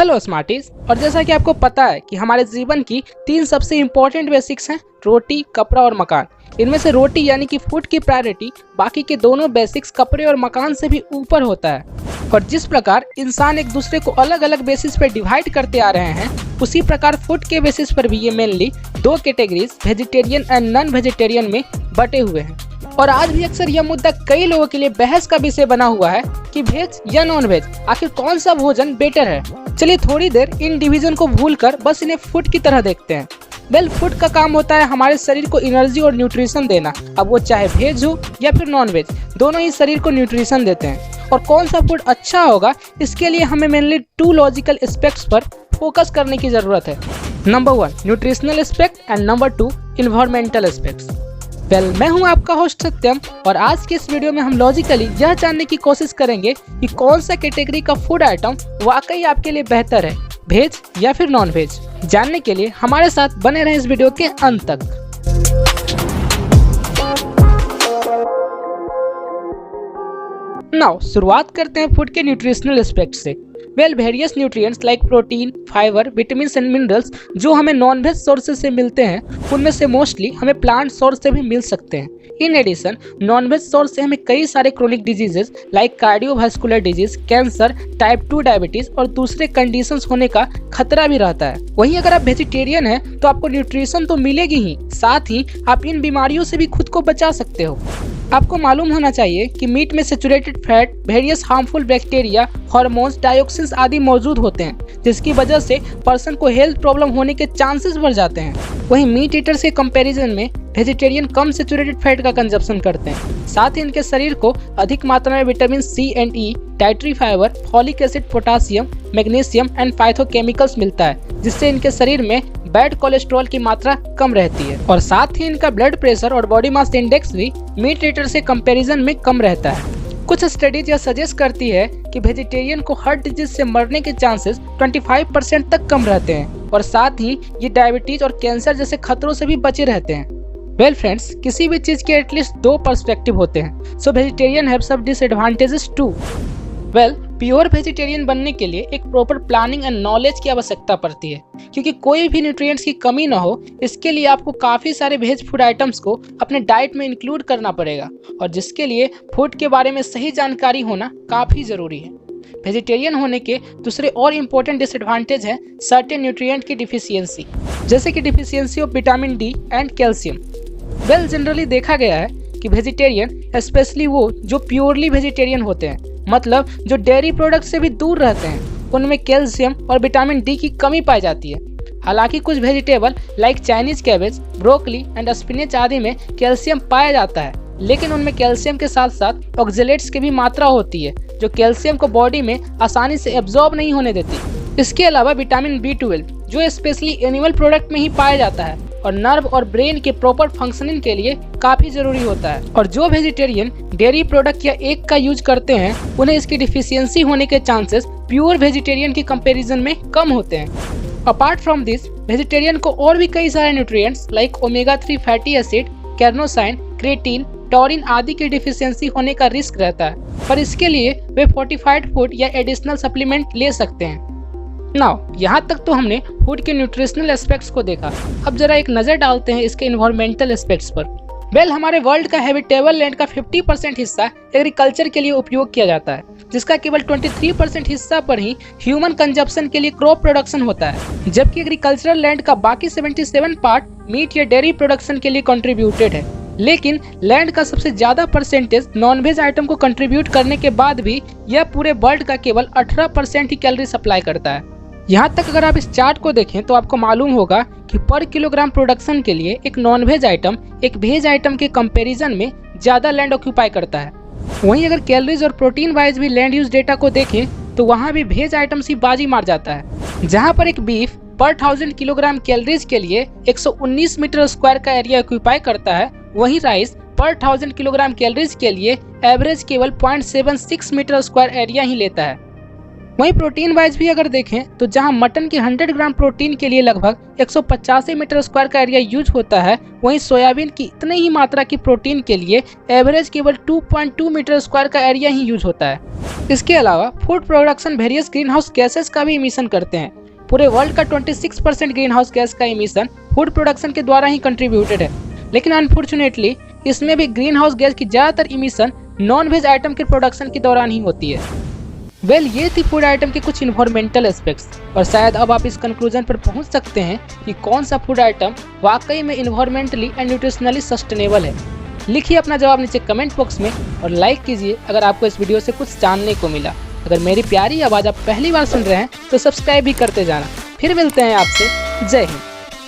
Hello Smarties. और जैसा कि आपको पता है कि हमारे जीवन की 3 सबसे इम्पोर्टेंट बेसिक्स हैं, रोटी, कपड़ा और मकान। इनमें से रोटी यानी कि फूड की प्रायोरिटी बाकी के दोनों बेसिक्स कपड़े और मकान से भी ऊपर होता है। और जिस प्रकार इंसान एक दूसरे को अलग अलग बेसिस पर डिवाइड करते आ रहे हैं, उसी प्रकार फूड के बेसिस पर भी ये mainly 2 categories vegetarian and non vegetarian में बटे हुए हैं। और आज भी अक्सर यह मुद्दा कई लोगों के लिए बहस का विषय बना हुआ है कि वेज या नॉन वेज, आखिर कौन सा भोजन बेटर है। चलिए थोड़ी देर इन डिवीजन को भूलकर बस इन्हें फूड की तरह देखते हैं। वेल, फूड का काम होता है हमारे शरीर को एनर्जी और न्यूट्रिशन देना। अब वो चाहे वेज हो या फिर नॉन वेज, दोनों ही शरीर को न्यूट्रिशन देते हैं। और कौन सा फूड अच्छा होगा, इसके लिए हमें मेनली 2 लॉजिकल एस्पेक्ट्स पर फोकस करने की जरूरत है। Number 1 nutritional aspect and number 2 environmental aspects. मैं हूं आपका होस्ट सत्यम, और आज के इस वीडियो में हम लॉजिकली यह जानने की कोशिश करेंगे कि कौन सा कैटेगरी का फूड आइटम वाकई आपके लिए बेहतर है, वेज या फिर नॉन वेज। जानने के लिए हमारे साथ बने रहें इस वीडियो के अंत तक। नाउ शुरुआत करते हैं फूड के न्यूट्रिशनल एस्पेक्ट से। Various nutrients like protein, fibre, vitamin and minerals जो हमें नॉन वेज सोर्सेज से मिलते हैं, उनमें से मोस्टली हमें प्लांट सोर्स से भी मिल सकते हैं। In addition non veg source से हमें कई सारे chronic diseases like cardiovascular disease, cancer, type 2 diabetes और दूसरे कंडीशंस होने का खतरा भी रहता है। वहीं अगर आप वेजिटेरियन हैं तो आपको न्यूट्रिशन तो मिलेगी ही, साथ ही आप इन बीमारियों से भी खुद को बचा सकते हो। आपको मालूम होना चाहिए कि मीट में saturated fat, various harmful bacteria, hormones, dioxins आदि मौजूद होते हैं, जिसकी वजह से पर्सन को हेल्थ प्रॉब्लम होने के चांसेस बढ़ जाते हैं। वहीं मीट ईटर्स के कंपैरिजन में वेजिटेरियन कम सैचुरेटेड फैट का कंजप्शन करते हैं। साथ ही इनके शरीर को अधिक मात्रा में vitamin C and E, dietary fibre, folic acid, potassium, magnesium and phytochemicals मिलता है, जिससे इनके शरीर में बैड कोलेस्ट्रॉल की मात्रा कम रहती है। और साथ ही इनका ब्लड प्रेशर और बॉडी मास इंडेक्स भी मीट ईटर से कंपैरिजन में कम रहता है। कुछ स्टडीज यह सजेस्ट करती है कि वेजिटेरियन को हार्ट डिजीज से मरने के चांसेस 25% तक कम रहते हैं, और साथ ही ये डायबिटीज और कैंसर जैसे खतरों से भी बचे रहते हैं। वेल फ्रेंड्स, किसी भी चीज के एटलीस्ट 2 पर्सपेक्टिव होते हैं, so vegetarian have some disadvantages too. Well, pure vegetarian बनने के लिए एक प्रॉपर प्लानिंग एंड नॉलेज की आवश्यकता पड़ती है, क्योंकि कोई भी न्यूट्रिएंट्स की कमी ना हो, इसके लिए आपको काफ़ी सारे वेज फूड आइटम्स को अपने डाइट में इंक्लूड करना पड़ेगा, और जिसके लिए फूड के बारे में सही जानकारी होना काफ़ी ज़रूरी है। वेजिटेरियन होने के दूसरे और इम्पोर्टेंट डिसएडवांटेज हैं सर्टेन न्यूट्रिएंट की डिफिशियंसी, जैसे कि deficiency of vitamin D and calcium. Well, generally देखा गया है कि वेजिटेरियन, स्पेशली वो जो प्योरली वेजिटेरियन होते हैं, मतलब जो डेयरी प्रोडक्ट से भी दूर रहते हैं, उनमें कैल्शियम और विटामिन डी की कमी पाई जाती है। हालांकि कुछ vegetable like Chinese cabbage, broccoli and spinach आदि में कैल्शियम पाया जाता है, लेकिन उनमें कैल्शियम के साथ साथ ऑक्जेलेट्स की भी मात्रा होती है, जो कैल्शियम को बॉडी में आसानी से एब्जॉर्ब नहीं होने देती। इसके अलावा विटामिन B12 जो स्पेशली एनिमल प्रोडक्ट में ही पाया जाता है और नर्व और ब्रेन के प्रॉपर फंक्शनिंग के लिए काफी जरूरी होता है। और जो वेजिटेरियन डेयरी प्रोडक्ट या एग का यूज करते हैं, उन्हें इसकी डिफिशियंसी होने के चांसेस प्योर वेजिटेरियन के कंपैरिजन में कम होते हैं। अपार्ट फ्रॉम दिस, वेजिटेरियन को और भी कई सारे nutrients like omega 3 fatty acid, carnosine, creatine, taurine आदि की डिफिशियंसी होने का रिस्क रहता है, पर इसके लिए वे फोर्टिफाइड फूड या एडिशनल सप्लीमेंट ले सकते हैं। नाउ यहाँ तक तो हमने फूड के न्यूट्रिशनल एस्पेक्ट्स को देखा। अब जरा एक नज़र डालते हैं इसके इन्वायरमेंटल एस्पेक्ट्स पर। वेल, हमारे वर्ल्ड का हैबिटेबल लैंड का 50% हिस्सा एग्रीकल्चर के लिए उपयोग किया जाता है, जिसका केवल 23% हिस्सा पर ही ह्यूमन कंजप्शन के लिए क्रॉप प्रोडक्शन होता है, जबकि एग्रीकल्चरल लैंड का बाकी 77 पार्ट मीट या डेयरी प्रोडक्शन के लिए कंट्रीब्यूटेड है। लेकिन लैंड का सबसे ज्यादा परसेंटेज नॉनवेज आइटम को कंट्रीब्यूट करने के बाद भी यह पूरे वर्ल्ड का केवल 18% ही कैलोरी सप्लाई करता है। यहाँ तक अगर आप इस चार्ट को देखें तो आपको मालूम होगा कि पर किलोग्राम प्रोडक्शन के लिए एक नॉन वेज आइटम एक वेज आइटम के कंपैरिजन में ज्यादा लैंड ऑक्यूपाई करता है। वहीं अगर कैलोरीज और प्रोटीन वाइज भी लैंड यूज डेटा को देखें तो वहाँ भी वेज आइटम्स ही बाजी मार जाता है। जहाँ पर एक बीफ पर 1000 किलोग्राम कैलोरीज के लिए 119 मीटर स्क्वायर का एरिया ऑक्यूपाई करता है, वहीं राइस पर 1000 किलोग्राम कैलोरीज के लिए एवरेज केवल 0.76 मीटर स्क्वायर एरिया ही लेता है। वहीं प्रोटीन वाइज भी अगर देखें तो जहां मटन की 100 ग्राम प्रोटीन के लिए लगभग 185 मीटर स्क्वायर का एरिया यूज होता है, वहीं सोयाबीन की इतनी ही मात्रा की प्रोटीन के लिए एवरेज केवल 2.2 मीटर स्क्वायर का एरिया ही यूज होता है। इसके अलावा food production various green house gases का भी इमिशन करते हैं। पूरे वर्ल्ड का 26% ग्रीन हाउस गैस का इमिशन फूड प्रोडक्शन के द्वारा ही कंट्रीब्यूटेड है, लेकिन अनफॉर्चुनेटली इसमें भी ग्रीन हाउस गैस की ज़्यादातर इमिशन नॉन वेज आइटम के प्रोडक्शन के दौरान ही होती है। ये थी फूड आइटम के कुछ इन्वायरमेंटल एस्पेक्ट्स, और शायद अब आप इस कंक्लूजन पर पहुंच सकते हैं कि कौन सा फूड आइटम वाकई में इन्वायरमेंटली एंड न्यूट्रिशनली सस्टेनेबल है। लिखिए अपना जवाब नीचे कमेंट बॉक्स में और लाइक कीजिए अगर आपको इस वीडियो से कुछ जानने को मिला। अगर मेरी प्यारी आवाज़ आप पहली बार सुन रहे हैं तो सब्सक्राइब भी करते जाना। फिर मिलते हैं आपसे। जय हिंद।